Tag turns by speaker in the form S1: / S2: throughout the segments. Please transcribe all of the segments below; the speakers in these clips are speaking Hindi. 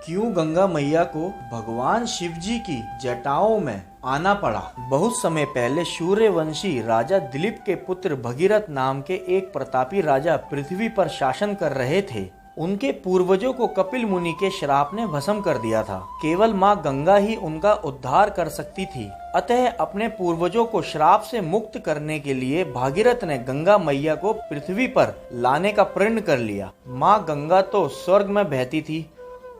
S1: क्यों गंगा मैया को भगवान शिव जी की जटाओं में आना पड़ा। बहुत समय पहले सूर्यवंशी राजा दिलीप के पुत्र भगीरथ नाम के एक प्रतापी राजा पृथ्वी पर शासन कर रहे थे। उनके पूर्वजों को कपिल मुनि के श्राप ने भस्म कर दिया था। केवल माँ गंगा ही उनका उद्धार कर सकती थी। अतः अपने पूर्वजों को श्राप से मुक्त करने के लिए भागीरथ ने गंगा मैया को पृथ्वी पर लाने का प्रण कर लिया। माँ गंगा तो स्वर्ग में बहती थी,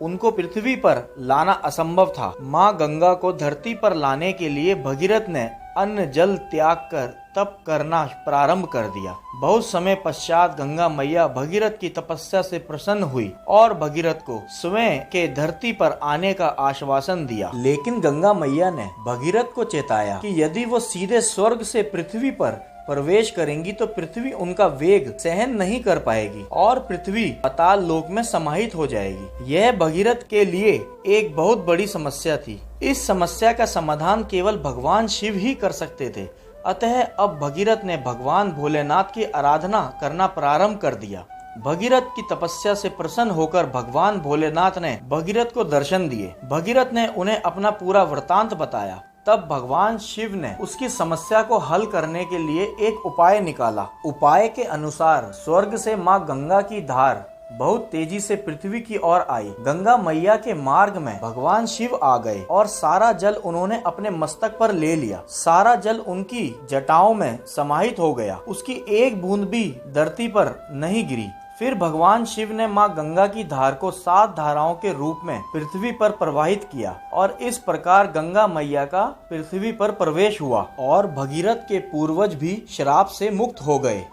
S1: उनको पृथ्वी पर लाना असंभव था। माँ गंगा को धरती पर लाने के लिए भगीरथ ने अन्न जल त्याग कर तप करना प्रारंभ कर दिया। बहुत समय पश्चात गंगा मैया भगीरथ की तपस्या से प्रसन्न हुई और भगीरथ को स्वयं के धरती पर आने का आश्वासन दिया। लेकिन गंगा मैया ने भगीरथ को चेताया कि यदि वो सीधे स्वर्ग से पृथ्वी पर प्रवेश करेंगी तो पृथ्वी उनका वेग सहन नहीं कर पाएगी और पृथ्वी पाताल लोक में समाहित हो जाएगी। यह भगीरथ के लिए एक बहुत बड़ी समस्या थी। इस समस्या का समाधान केवल भगवान शिव ही कर सकते थे। अतः अब भगीरथ ने भगवान भोलेनाथ की आराधना करना प्रारंभ कर दिया। भगीरथ की तपस्या से प्रसन्न होकर भगवान भोलेनाथ ने भगीरथ को दर्शन दिए। भगीरथ ने उन्हें अपना पूरा वृतांत बताया। तब भगवान शिव ने उसकी समस्या को हल करने के लिए एक उपाय निकाला। उपाय के अनुसार स्वर्ग से माँ गंगा की धार बहुत तेजी से पृथ्वी की ओर आई। गंगा मैया के मार्ग में भगवान शिव आ गए और सारा जल उन्होंने अपने मस्तक पर ले लिया। सारा जल उनकी जटाओं में समाहित हो गया। उसकी एक बूंद भी धरती पर नहीं गिरी। फिर भगवान शिव ने माँ गंगा की धार को 7 धाराओं के रूप में पृथ्वी पर प्रवाहित किया और इस प्रकार गंगा मैया का पृथ्वी पर प्रवेश हुआ और भगीरथ के पूर्वज भी श्राप से मुक्त हो गए।